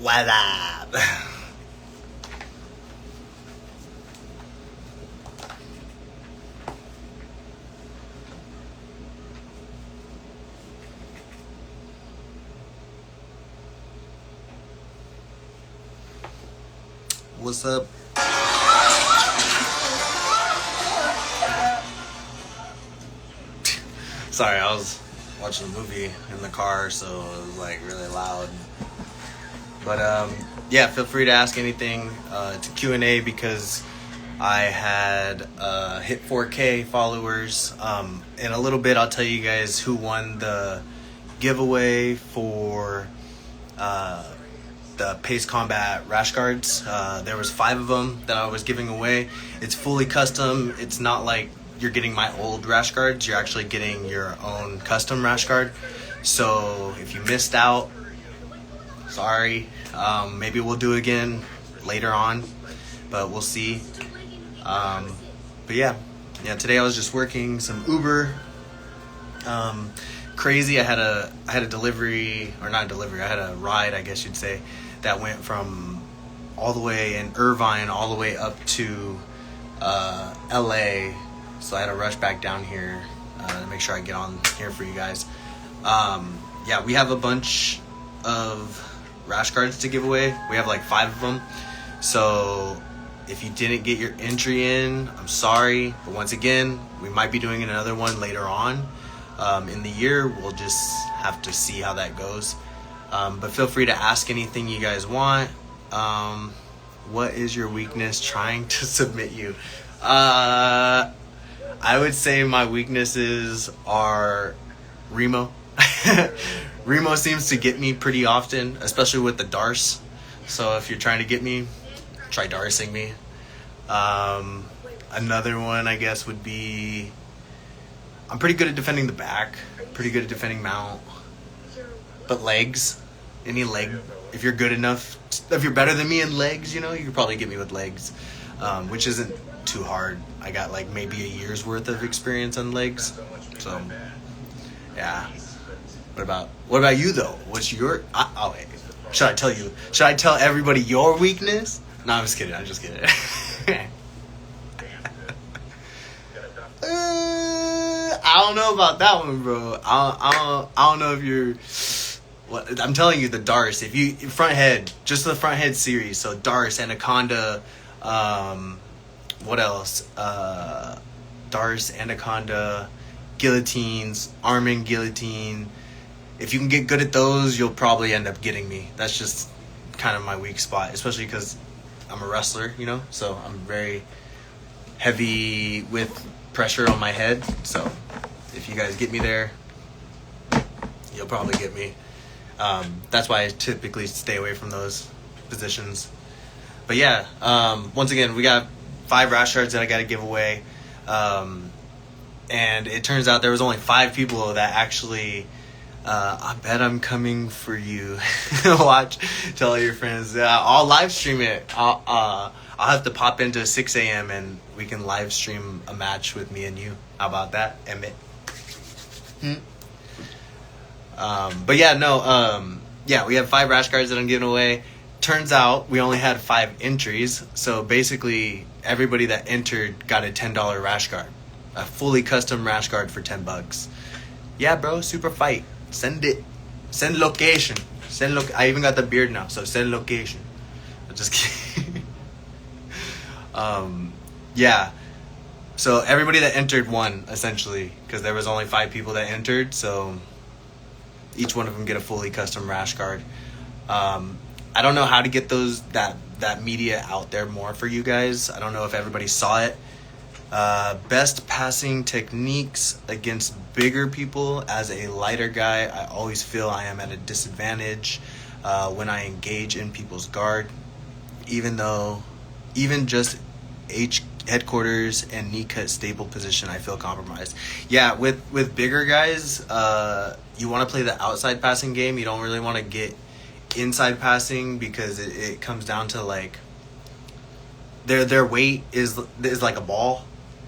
What up? What's up? Sorry, I was watching a movie in the car, so it was like really loud. But yeah, feel free to ask anything to Q&A because I had hit 4K followers. In a little bit, I'll tell you guys who won the giveaway for the Pace Combat rash guards. There was 5 of them that I was giving away. It's fully custom. It's not like you're getting my old rash guards. You're actually getting your own custom rash guard. So if you missed out, sorry. Maybe we'll do it again later on, but we'll see. But yeah, today I was just working some Uber. Crazy. I had a delivery, or not a delivery, I had a ride, I guess you'd say, that went from all the way in Irvine all the way up to LA. So I had to rush back down here to make sure I get on here for you guys. Yeah, we have a bunch of rash guards to give away. We have like 5 of them. So if you didn't get your entry in, I'm sorry. But once again, we might be doing another one later on in the year. We'll just have to see how that goes. But feel free to ask anything you guys want. What is your weakness trying to submit you? I would say my weaknesses are Remo. Remo seems to get me pretty often, especially with the Darce. So if you're trying to get me, try Darcing me. Another one, I guess, would be I'm pretty good at defending the back, pretty good at defending mount. But legs, any leg, if you're good enough, if you're better than me in legs, you could probably get me with legs, which isn't too hard. I got like maybe a year's worth of experience on legs. So, yeah. What about you though? What's your? Wait. Should I tell you? Should I tell everybody your weakness? No, I'm just kidding. I don't know about that one, bro. I don't know if you're. What I'm telling you, the Darce. If you front head, just the front head series. So Darce, Anaconda. What else? Darce, Anaconda, guillotines, arming guillotine. If you can get good at those, you'll probably end up getting me. That's just kind of my weak spot, especially because I'm a wrestler, so I'm very heavy with pressure on my head. So if you guys get me there, you'll probably get me. That's why I typically stay away from those positions. But yeah, once again, we got 5 rash guards that I got to give away. And it turns out there was only 5 people that actually... I bet I'm coming for you. Watch, tell all your friends. I'll live stream it. I'll have to pop into 6 a.m. and we can live stream a match with me and you. How about that, Emmett? But yeah, no. Yeah, we have 5 rash guards that I'm giving away. Turns out we only had 5 entries, so basically everybody that entered got a $10 rash guard, a fully custom rash guard for $10. Yeah, bro, super fight. Send it. Send location. I even got the beard now, so send location. I'm just kidding. Yeah. So everybody that entered won, essentially, because there was only 5 people that entered, so each one of them get a fully custom rash guard. I don't know how to get that media out there more for you guys. I don't know if everybody saw it. Best passing techniques against bigger people. As a lighter guy, I always feel I am at a disadvantage when I engage in people's guard, even just headquarters and knee cut stable position, I feel compromised. Yeah, with bigger guys, you want to play the outside passing game. You don't really want to get inside passing because it comes down to like their weight is like a ball.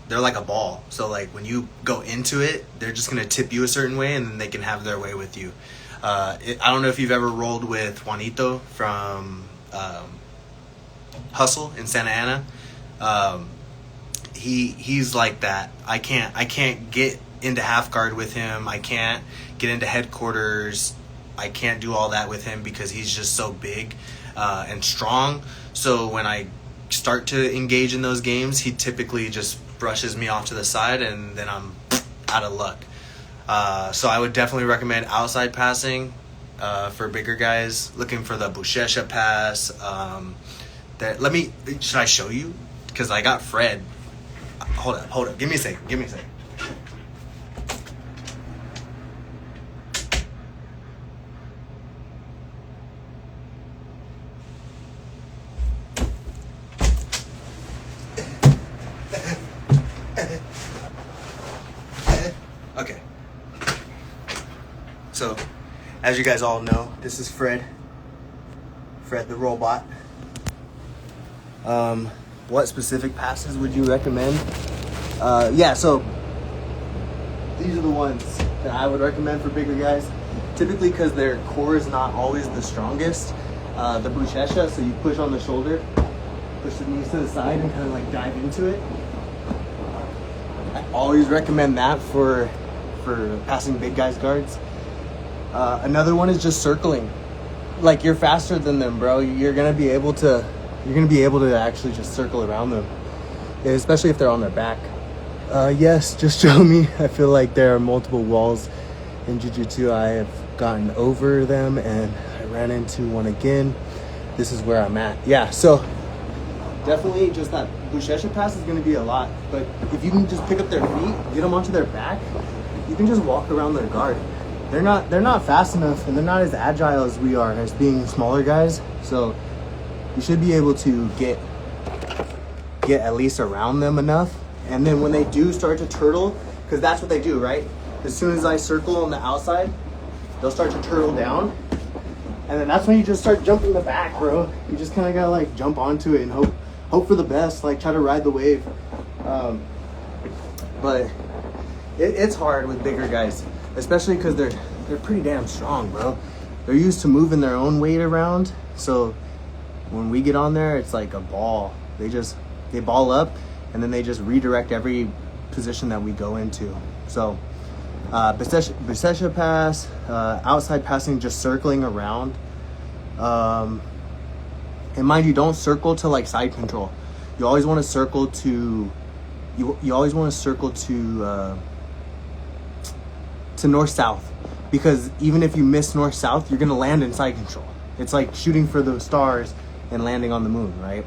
They're like a ball. So like when you go into it, they're just gonna tip you a certain way and then they can have their way with you. I don't know if you've ever rolled with Juanito from Hustle in Santa Ana. He's like that. I can't get into half guard with him. I can't get into headquarters. I can't do all that with him because he's just so big and strong. So when I start to engage in those games, he typically just brushes me off to the side, and then I'm out of luck. So I would definitely recommend outside passing for bigger guys looking for the Buchecha pass. Should I show you? Because I got Fred. Hold up. Give me a second. Okay. So, as you guys all know, this is Fred the robot. What specific passes would you recommend? So these are the ones that I would recommend for bigger guys. Typically because their core is not always the strongest. The Buchecha, so you push on the shoulder, push the knees to the side and kind of like dive into it. I always recommend that for passing big guys guards. Another one is just circling. Like, you're faster than them, bro. You're gonna be able to actually just circle around them, especially if they're on their back. Yes, just show me. I feel like there are multiple walls in jiu-jitsu. I have gotten over them and I ran into one again. This is where I'm at. Yeah, so definitely just that Buchecha pass is going to be a lot. But if you can just pick up their feet, get them onto their back, you can just walk around their guard. They're not fast enough, and they're not as agile as we are as being smaller guys. So you should be able to get at least around them enough. And then when they do start to turtle, because that's what they do, right? As soon as I circle on the outside, they'll start to turtle down. And then that's when you just start jumping the back, bro. You just kind of gotta like jump onto it and hope for the best, like try to ride the wave. But it's hard with bigger guys, especially because they're pretty damn strong, bro. They're used to moving their own weight around. So when we get on there, it's like a ball. They ball up, and then they just redirect every position that we go into. So Buchecha pass, outside passing, just circling around. And mind you, don't circle to like side control. You always want to circle to north south, because even if you miss north south, you're gonna land in side control. It's like shooting for the stars and landing on the moon, right?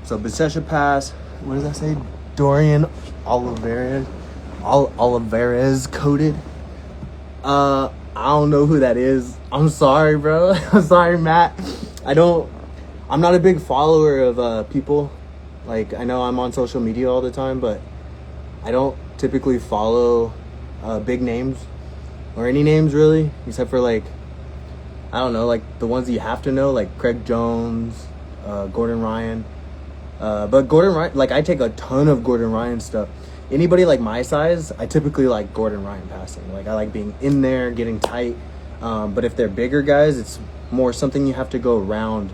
So Buchecha pass. What does that say? Dorian Olivares coded. I don't know who that is. I'm sorry, bro. I'm sorry, Matt. I'm not a big follower of people. Like, I know I'm on social media all the time, but I don't typically follow big names or any names really, except for like, I don't know, like the ones that you have to know, like Craig Jones, Gordon Ryan. But Gordon Ryan, like, I take a ton of Gordon Ryan stuff. Anybody like my size, I typically like Gordon Ryan passing. Like, I like being in there, getting tight. But if they're bigger guys, it's more something you have to go around.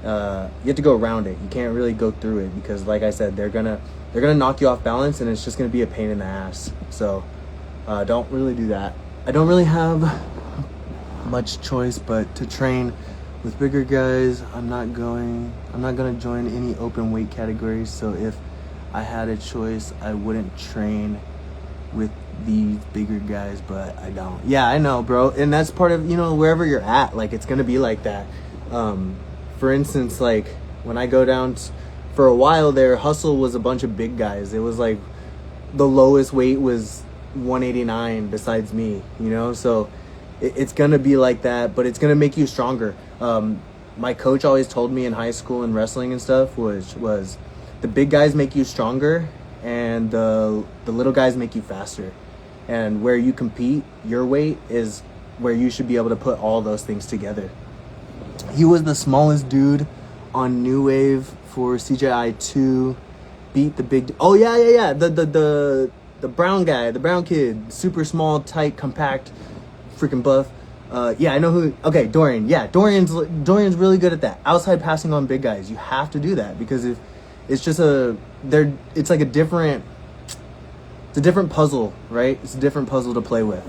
You have to go around it. You can't really go through it because, like I said, they're gonna knock you off balance, and it's just gonna be a pain in the ass. So don't really do that. I don't really have much choice but to train with bigger guys. I'm not gonna join any open weight categories. So if I had a choice, I wouldn't train with these bigger guys, but I don't. Yeah, I know, bro. And that's part of, wherever you're at, like, it's gonna be like that. For instance, like, when I go down for a while there, Hustle was a bunch of big guys. It was like the lowest weight was 189 besides me, so it's gonna be like that, but it's gonna make you stronger. My coach always told me in high school and wrestling and stuff was the big guys make you stronger and the little guys make you faster. And where you compete, your weight is where you should be able to put all those things together. He was the smallest dude on New Wave for CJI2. Beat the big... Oh, yeah. The brown guy, the brown kid. Super small, tight, compact, freaking buff. Yeah, I know who. Okay, Dorian. Yeah, Dorian's really good at that. Outside passing on big guys. You have to do that because if it's just it's like it's a different puzzle, right? It's a different puzzle to play with.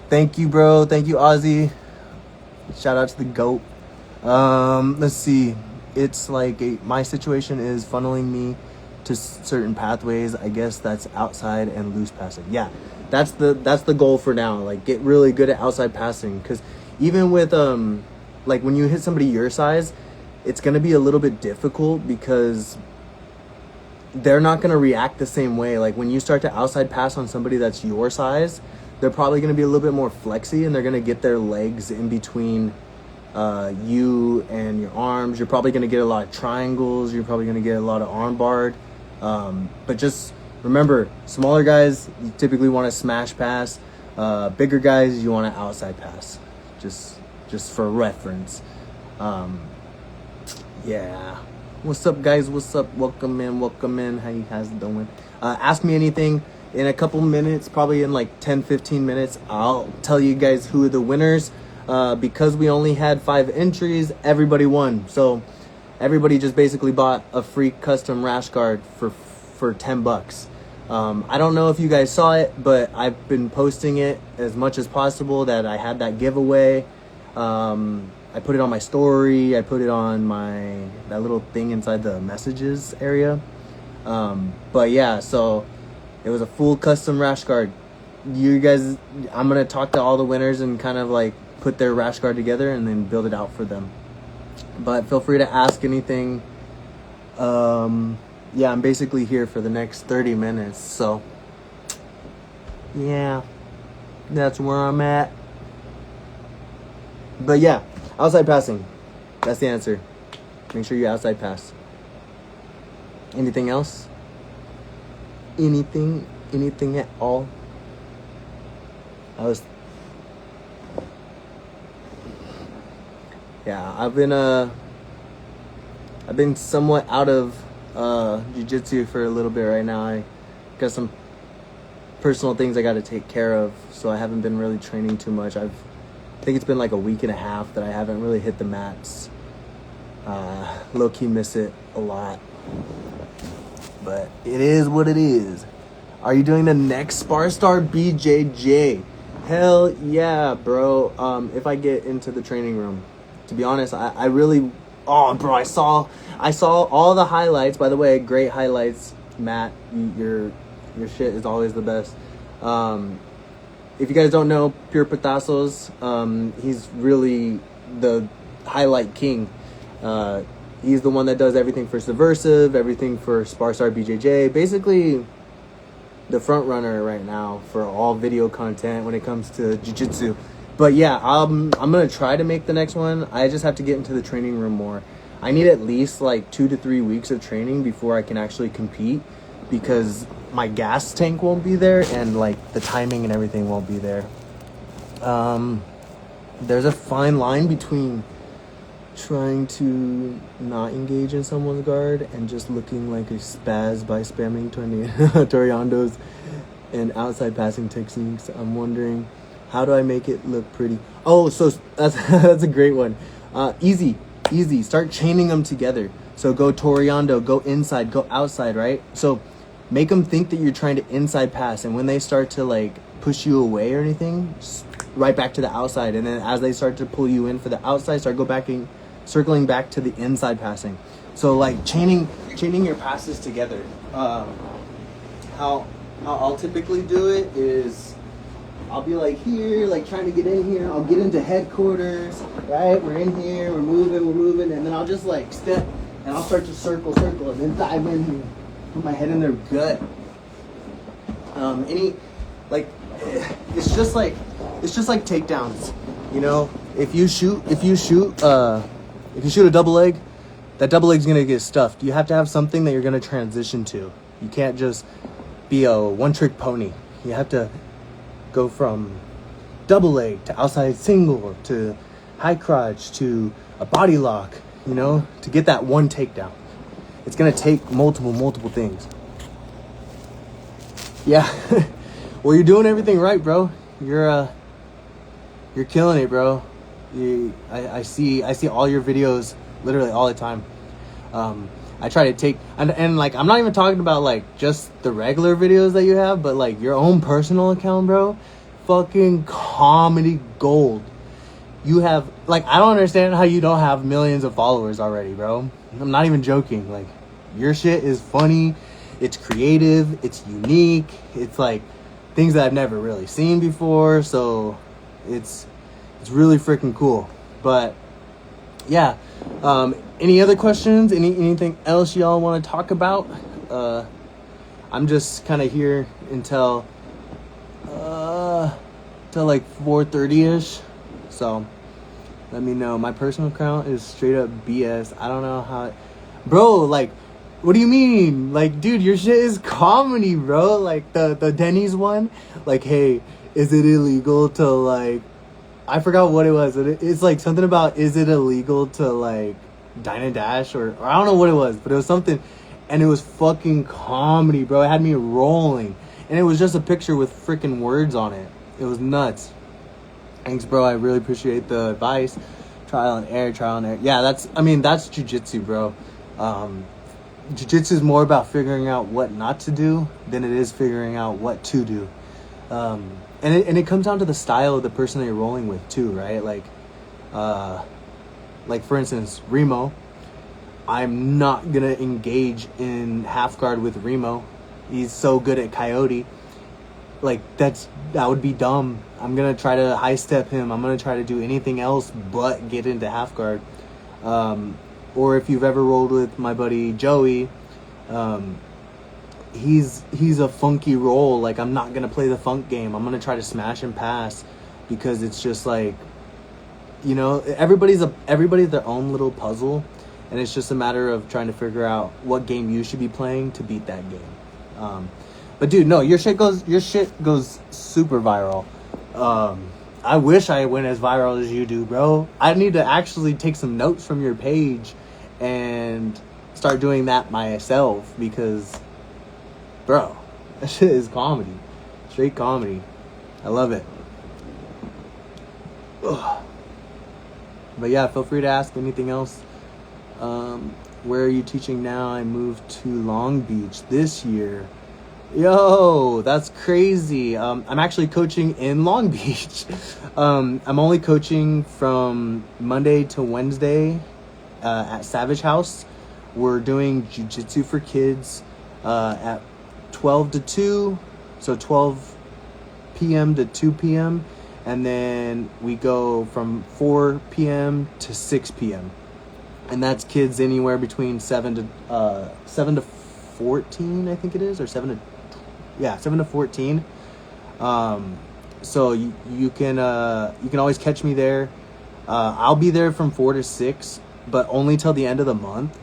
Thank you, bro. Thank you, Ozzy. Shout out to the GOAT. Let's see. It's like my situation is funneling me to certain pathways. I guess that's outside and loose passing. Yeah, that's the goal for now. Like, get really good at outside passing, because even with like when you hit somebody your size, it's gonna be a little bit difficult because they're not gonna react the same way. Like when you start to outside pass on somebody that's your size, they're probably gonna be a little bit more flexy, and they're gonna get their legs in between you and your arms. You're probably going to get a lot of triangles. You're probably going to get a lot of arm barred. But just remember, smaller guys, you typically want to smash pass. Bigger guys, you want to outside pass. Just for reference. Yeah. What's up, guys? What's up? Welcome in. How you guys doing? Ask me anything in a couple minutes, probably in like 10-15 minutes. I'll tell you guys who are the winners. Because we only had 5 entries, everybody won. So everybody just basically bought a free custom rash guard for $10. I don't know if you guys saw it, but I've been posting it as much as possible that I had that giveaway. I put it on my story. I put it on that little thing inside the messages area. But yeah, so it was a full custom rash guard. You guys, I'm gonna talk to all the winners and kind of like put their rash guard together and then build it out for them. But feel free to ask anything. Yeah, I'm basically here for the next 30 minutes. So yeah, that's where I'm at. But yeah, outside passing. That's the answer. Make sure you outside pass. Anything else? Anything at all? Yeah, I've been somewhat out of jiu-jitsu for a little bit right now. I got some personal things I got to take care of, so I haven't been really training too much. I think it's been like a week and a half that I haven't really hit the mats. Low-key miss it a lot, but it is what it is. Are you doing the next Sparstar BJJ? Hell yeah, bro. If I get into the training room. To be honest, I really... Oh, bro, I saw all the highlights. By the way, great highlights, Matt. Your shit is always the best. If you guys don't know Pure Patazos, he's really the highlight king. He's the one that does everything for Subversive, everything for Sparstar BJJ. Basically, the front runner right now for all video content when it comes to jiu-jitsu. But yeah, I'm gonna try to make the next one. I just have to get into the training room more. I need at least like 2 to 3 weeks of training before I can actually compete, because my gas tank won't be there and like the timing and everything won't be there. There's a fine line between trying to not engage in someone's guard and just looking like a spaz by spamming Toriandos and outside passing techniques. I'm wondering, how do I make it look pretty? Oh, so that's a great one. Easy. Start chaining them together. So go Toriando, go inside, go outside, right? So make them think that you're trying to inside pass, and when they start to like push you away or anything, just right back to the outside. And then as they start to pull you in for the outside, start circling back to the inside passing. So like chaining your passes together. How I'll typically do it is, I'll be like here, like trying to get in here. I'll get into headquarters, right? We're in here, we're moving, and then I'll just like step, and I'll start to circle, and then dive in here, put my head in their gut. It's just like takedowns, you know. If you shoot a double leg, that double leg's gonna get stuffed. You have to have something that you're gonna transition to. You can't just be a one-trick pony. You have to go from double leg to outside single to high crotch to a body lock, you know, to get that one takedown. It's gonna take multiple things. Yeah. Well, you're doing everything right, bro. You're You're killing it, bro. I see all your videos literally all the time. I try to take and like I'm not even talking about like just the regular videos that you have, but like your own personal account, bro. Fucking comedy gold. You have like I don't understand how you don't have millions of followers already, bro. I'm not even joking. Like your shit is funny, it's creative, it's unique, it's like things that I've never really seen before, so it's really freaking cool. But yeah, any other questions? Anything else y'all want to talk about? I'm just kind of here until like 4:30ish. So let me know. My personal account is straight up BS. I don't know how, bro. Like, what do you mean? Like, dude, your shit is comedy, bro. Like the Denny's one. Like, hey, is it illegal to like? I forgot what it was. It's like something about is it illegal to like dine and dash or I don't know what it was, but it was something, and it was fucking comedy, bro. It had me rolling, and it was just a picture with freaking words on it. It was nuts. Thanks, bro. I really appreciate the advice. Trial and error. Yeah, that's jujitsu, bro. Jiu-jitsu is more about figuring out what not to do than it is figuring out what to do. And it comes down to the style of the person that you're rolling with too, right? Like for instance, Remo. I'm not gonna engage in half guard with Remo. He's so good at Coyote. Like that would be dumb. I'm gonna try to high step him. I'm gonna try to do anything else but get into half guard. Or if you've ever rolled with my buddy Joey, he's a funky roll. Like I'm not gonna play the funk game. I'm gonna try to smash and pass because it's just like, you know, everybody's their own little puzzle, and it's just a matter of trying to figure out what game you should be playing to beat that game. But dude, no, your shit goes super viral. I wish I went as viral as you do, bro. I need to actually take some notes from your page and start doing that myself because, bro, that shit is comedy. Straight comedy. I love it. Ugh. But yeah, feel free to ask anything else. Where are you teaching now? I moved to Long Beach this year. Yo, that's crazy. I'm actually coaching in Long Beach. I'm only coaching from Monday to Wednesday at Savage House. We're doing jiu-jitsu for kids at 12 to 2, so 12 p.m. to 2 p.m. And then we go from 4 p.m. to 6 p.m. And that's kids anywhere between 7 to 14, I think it is, or 7 to 14. So you can always catch me there. I'll be there from 4 to 6, but only till the end of the month,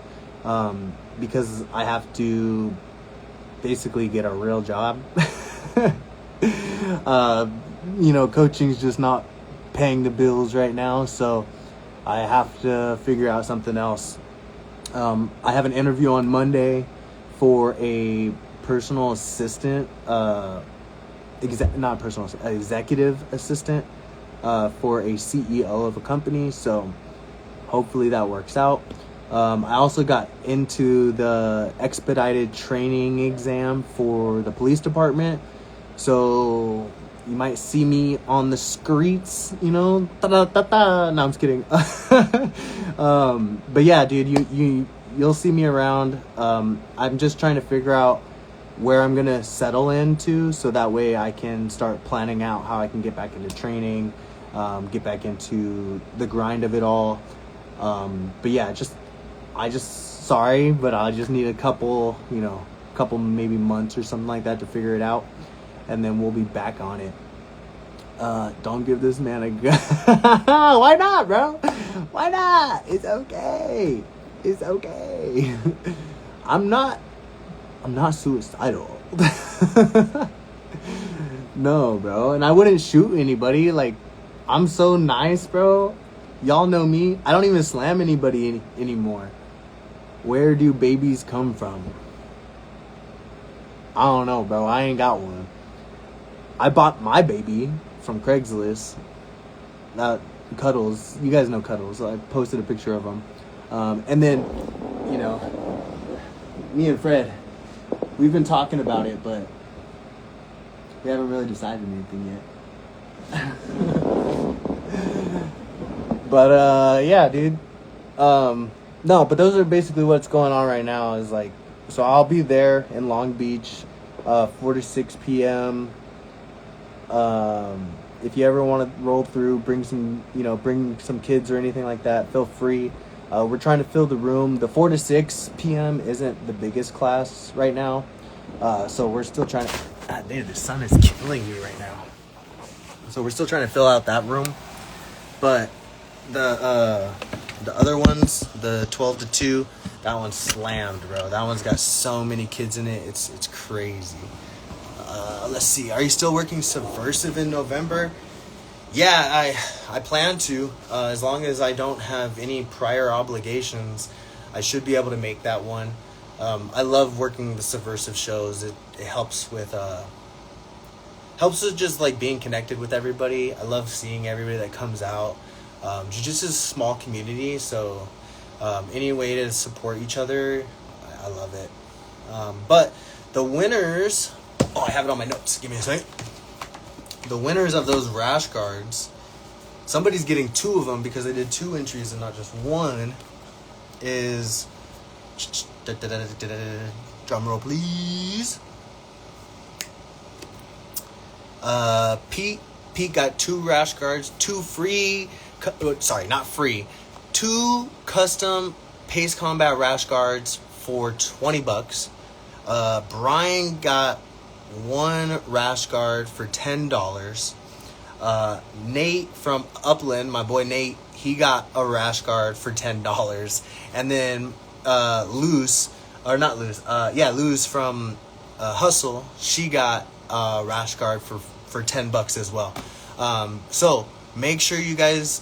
because I have to basically get a real job. You know, coaching's just not paying the bills right now, so I have to figure out something else. I have an interview on Monday for a personal assistant, executive assistant for a CEO of a company, so hopefully that works out. I also got into the expedited training exam for the police department, so you might see me on the streets, you know. Da-da-da-da. No, I'm just kidding. But yeah, dude, you'll see me around. I'm just trying to figure out where I'm gonna settle into, so that way I can start planning out how I can get back into training, get back into the grind of it all. But yeah, sorry, but I just need a couple maybe months or something like that to figure it out, and then we'll be back on it. Don't give this man a gun. Why not, bro? Why not? It's okay. I'm not suicidal. No, bro. And I wouldn't shoot anybody. Like, I'm so nice, bro. Y'all know me. I don't even slam anybody anymore. Where do babies come from? I don't know, bro. I ain't got one. I bought my baby from Craigslist. Cuddles. You guys know Cuddles. I posted a picture of him. And then, you know, me and Fred, we've been talking about it, but we haven't really decided anything yet. But, yeah, dude. No, but those are basically what's going on right now is like, so I'll be there in Long Beach, 4 to 6 p.m. If you ever want to roll through, bring some kids or anything like that, feel free. We're trying to fill the room. The 4 to 6 p.m. isn't the biggest class right now. So we're still trying to, God damn, the sun is killing me right now. So we're still trying to fill out that room. But the other ones, the 12 to 2, that one's slammed, bro. That one's got so many kids in it. It's crazy. Let's see. Are you still working Subversive in November? Yeah, I plan to. As long as I don't have any prior obligations, I should be able to make that one. I love working the Subversive shows. It helps with just like being connected with everybody. I love seeing everybody that comes out. Jiu-Jitsu is a small community, so any way to support each other, I love it. But the winners, I have it on my notes. Give me a second. The winners of those rash guards, somebody's getting 2 of them because they did 2 entries and not just 1, is, drum roll please. Pete got 2 rash guards, 2 free, not free, 2 custom Pace Combat rash guards for $20. Brian got 1 rash guard for $10. Nate from Upland, my boy Nate, he got a rash guard for $10. And then Luz from Hustle, she got a rash guard for $10 as well. So make sure you guys,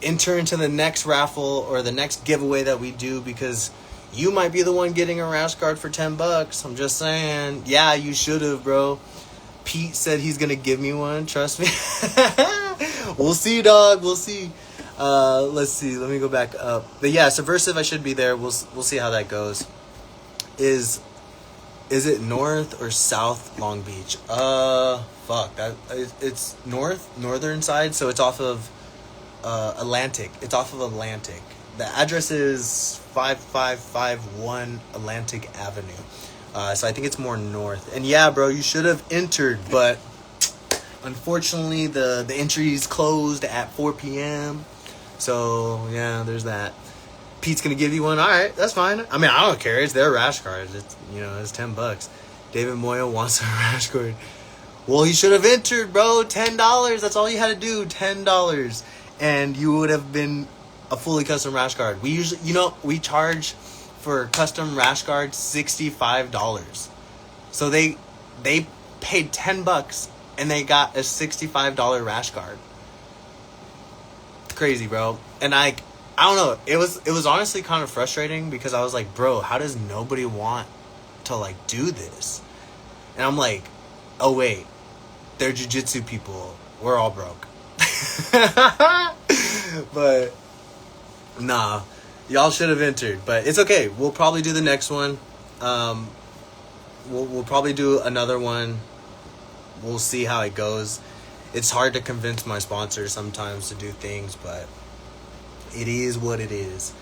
enter into the next raffle or the next giveaway that we do, because you might be the one getting a rash guard for $10. I'm just saying. Yeah, you should have, bro. Pete said he's gonna give me one. Trust me. We'll see, dog. We'll see. Let's see. Let me go back up. But yeah, Subversive, I should be there. We'll see how that goes. Is it North or South Long Beach? It's northern side, so it's off of Atlantic. It's off of Atlantic. The address is 5551 Atlantic Avenue. So I think it's more north. And yeah, bro, you should have entered, but unfortunately the entries closed at 4 p.m. So yeah, there's that. Pete's gonna give you one. All right, that's fine. I mean, I don't care. It's their rash cards. It's it's $10. David Moya wants a rash card. Well, he should have entered, bro. $10. That's all you had to do. $10, and you would have been a fully custom rash guard. We usually, we charge for custom rash guards $65. So they paid $10 and they got a $65 rash guard. It's crazy, bro. And I don't know. It was honestly kind of frustrating because I was like, bro, how does nobody want to do this? And I'm like, oh wait, they're jiu-jitsu people. We're all broke. But nah, y'all should have entered, but it's okay. We'll probably do the next one. We'll probably do another one. We'll see how it goes. It's hard to convince my sponsors sometimes to do things, but it is what it is.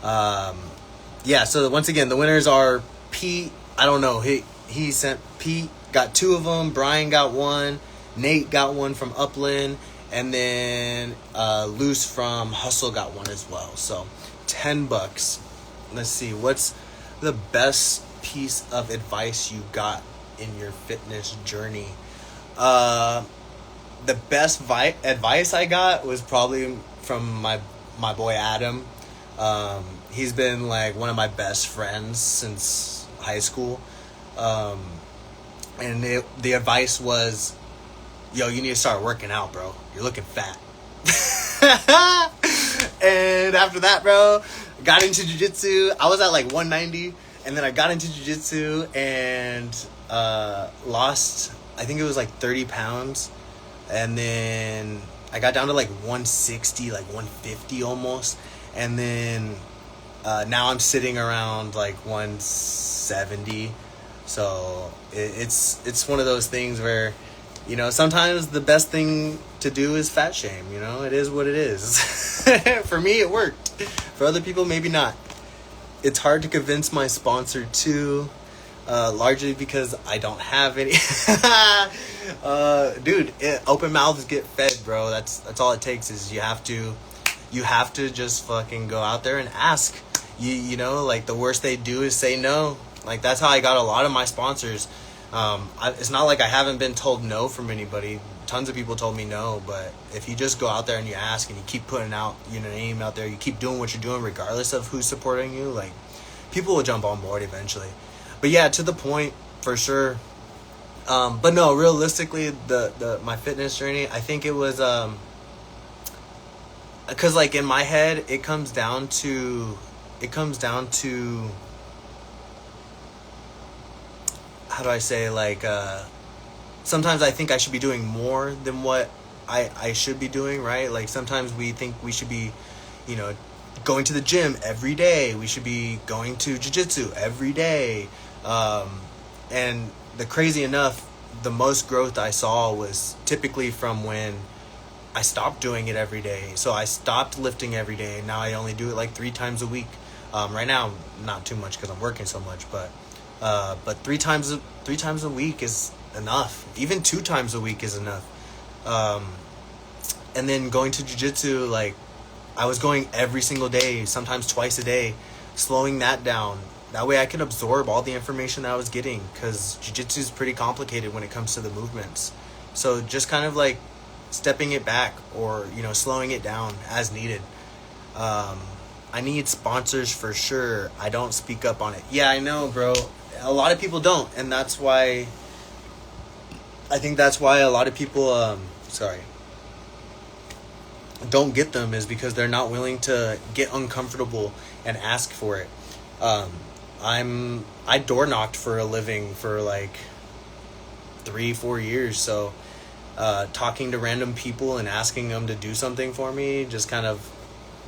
Yeah, so once again, the winners are Pete. I don't know. He sent Pete, got 2 of them. Brian got 1. Nate got 1 from Upland. And then Luce from Hustle got 1 as well. So $10. Let's see. What's the best piece of advice you got in your fitness journey? The best advice I got was probably from my boy Adam. He's been one of my best friends since high school. And the advice was, yo, you need to start working out, bro. You're looking fat. And after that, bro, got into jiu-jitsu. I was at 190, and then I got into jiu-jitsu and lost, I think it was 30 pounds. And then I got down to like 160, like 150 almost, and then now I'm sitting around like 170. So it's one of those things where, you know, sometimes the best thing to do is fat shame. You know, it is what it is. For me, it worked. For other people, maybe not. It's hard to convince my sponsor too, largely because I don't have any. Dude, open mouths get fed, bro. That's all it takes. Is you have to just fucking go out there and ask. You know, like the worst they do is say no. Like that's how I got a lot of my sponsors. It's not like I haven't been told no from anybody. Tons of people told me no, but if you just go out there and you ask and you keep putting out your name out there, you keep doing what you're doing regardless of who's supporting you, like people will jump on board eventually. But yeah, to the point for sure. But no, realistically, the my fitness journey, I think it was because like in my head, it comes down to how do I say, like sometimes I think I should be doing more than what I should be doing, right? Like sometimes we think we should be, you know, going to the gym every day. We should be going to jiu-jitsu every day. And the crazy enough, the most growth I saw was typically from when I stopped doing it every day. So I stopped lifting every day. Now I only do it like 3 times a week. Right now, not too much because I'm working so much, but 3 times a week is enough. Even 2 times a week is enough. And then going to jiu-jitsu, like I was going every single day, sometimes twice a day, slowing that down. That way I could absorb all the information that I was getting, because jiu-jitsu is pretty complicated when it comes to the movements. So just kind of like stepping it back, or, you know, slowing it down as needed. I need sponsors for sure. I don't speak up on it. Yeah, I know, bro. A lot of people don't, and that's why I think that's why a lot of people don't get them, is because they're not willing to get uncomfortable and ask for it. I door knocked for a living for like 3-4 years, so talking to random people and asking them to do something for me just kind of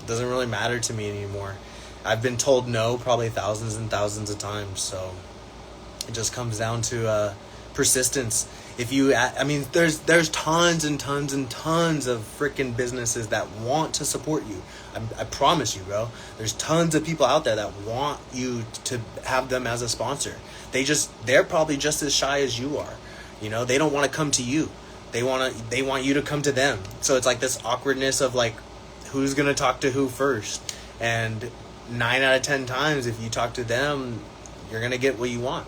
doesn't really matter to me anymore. I've been told no probably thousands and thousands of times, so it just comes down to persistence. If you, I mean, there's tons and tons and tons of freaking businesses that want to support you. I promise you, bro. There's tons of people out there that want you to have them as a sponsor. They're probably just as shy as you are. You know, they don't want to come to you. They want you to come to them. So it's like this awkwardness of like, who's gonna talk to who first? And 9 out of 10 times, if you talk to them, you're gonna get what you want.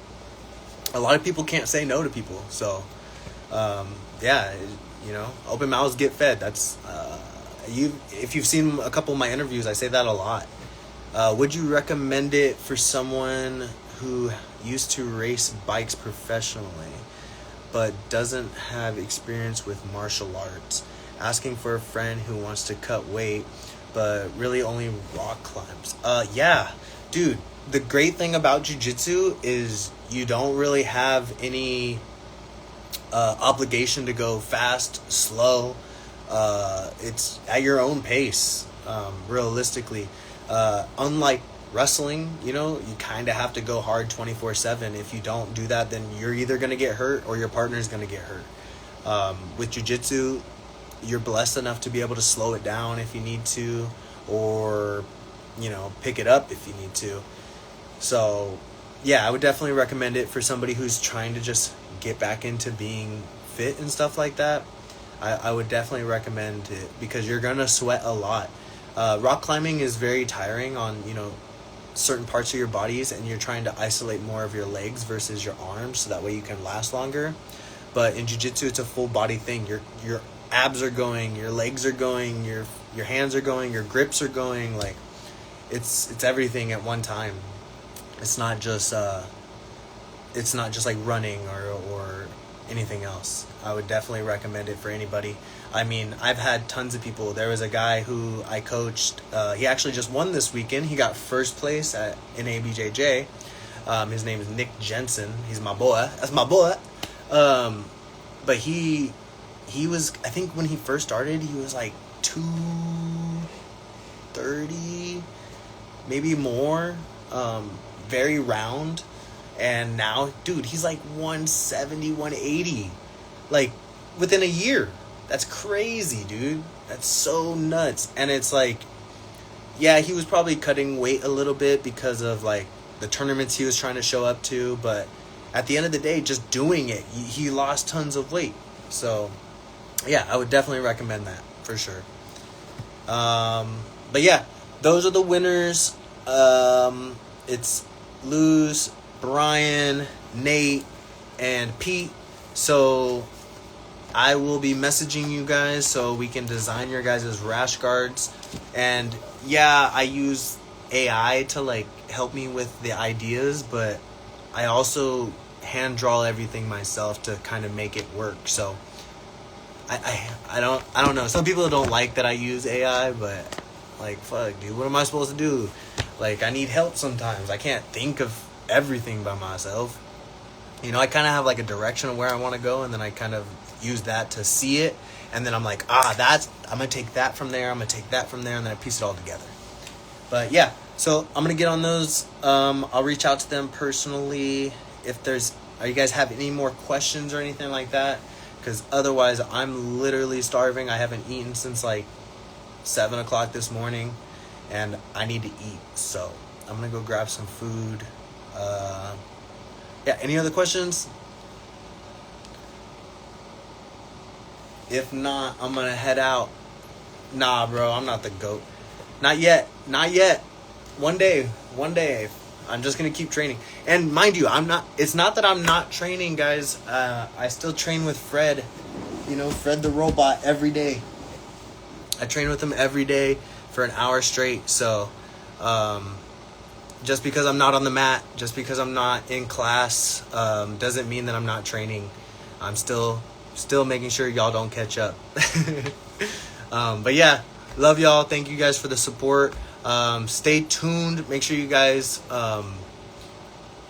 A lot of people can't say no to people, so yeah, you know, open mouths get fed. That's if you've seen a couple of my interviews, I say that a lot. Would you recommend it for someone who used to race bikes professionally but doesn't have experience with martial arts? Asking for a friend who wants to cut weight but really only rock climbs. Yeah, dude, the great thing about jiu-jitsu is you don't really have any obligation to go fast, slow. It's at your own pace, realistically. Unlike wrestling, you know, you kind of have to go hard 24/7. If you don't do that, then you're either going to get hurt or your partner's going to get hurt. With jiu-jitsu, you're blessed enough to be able to slow it down if you need to, or, you know, pick it up if you need to. So yeah, I would definitely recommend it for somebody who's trying to just get back into being fit and stuff like that. I would definitely recommend it, because you're gonna sweat a lot. Rock climbing is very tiring on, you know, certain parts of your bodies, and you're trying to isolate more of your legs versus your arms, so that way you can last longer. But in jiu-jitsu, it's a full body thing. Your abs are going, your legs are going, your hands are going, your grips are going. Like it's everything at one time. It's not just like running or anything else. I would definitely recommend it for anybody. I mean, I've had tons of people. There was a guy who I coached. He actually just won this weekend. He got first place in ABJJ. His name is Nick Jensen. He's my boy. That's my boy. But he he was, I think when he first started, he was like 230, maybe more, very round. And now, dude, he's like 170, 180, like within a year. That's crazy, dude. That's so nuts. And it's like, yeah, he was probably cutting weight a little bit because of like the tournaments he was trying to show up to, but at the end of the day, just doing it, he lost tons of weight. So yeah, I would definitely recommend that for sure. But yeah, those are the winners. It's Luz, Brian, Nate, and Pete. So I will be messaging you guys so we can design your guys' rash guards. And yeah, I use AI to like help me with the ideas, but I also hand draw everything myself to kind of make it work. So I don't know. Some people don't like that I use AI, but like, fuck, dude, what am I supposed to do? Like, I need help sometimes. I can't think of everything by myself. You know, I kind of have like a direction of where I want to go, and then I kind of use that to see it, and then I'm like, I'm gonna take that from there, I'm gonna take that from there, and then I piece it all together. But yeah, so I'm gonna get on those. I'll reach out to them personally if you guys have any more questions or anything like that, because otherwise I'm literally starving. I haven't eaten since like 7 o'clock this morning, and I need to eat, so I'm gonna go grab some food. Yeah, any other questions? If not, I'm gonna head out. Nah, bro, I'm not the GOAT. Not yet. One day. I'm just gonna keep training. And mind you, it's not that I'm not training, guys. I still train with Fred. You know, Fred the robot every day. I train with him every day for an hour straight. So, just because I'm not on the mat, just because I'm not in class, doesn't mean that I'm not training. I'm still making sure y'all don't catch up. But yeah, love y'all. Thank you guys for the support. Stay tuned. Make sure you guys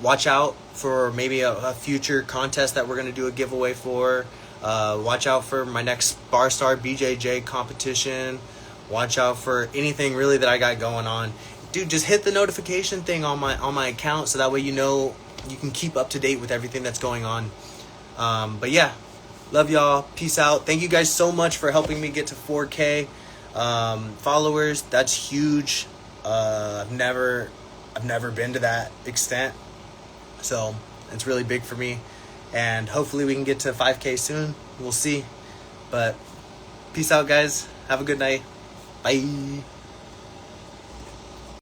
watch out for maybe a future contest that we're going to do a giveaway for. Watch out for my next Barstar BJJ competition. Watch out for anything really that I got going on. Dude, just hit the notification thing on my account so that way you know you can keep up to date with everything that's going on. But yeah, love y'all. Peace out. Thank you guys so much for helping me get to 4K followers. That's huge. I've never been to that extent, so it's really big for me. And hopefully we can get to 5K soon. We'll see. But peace out, guys. Have a good night. Bye.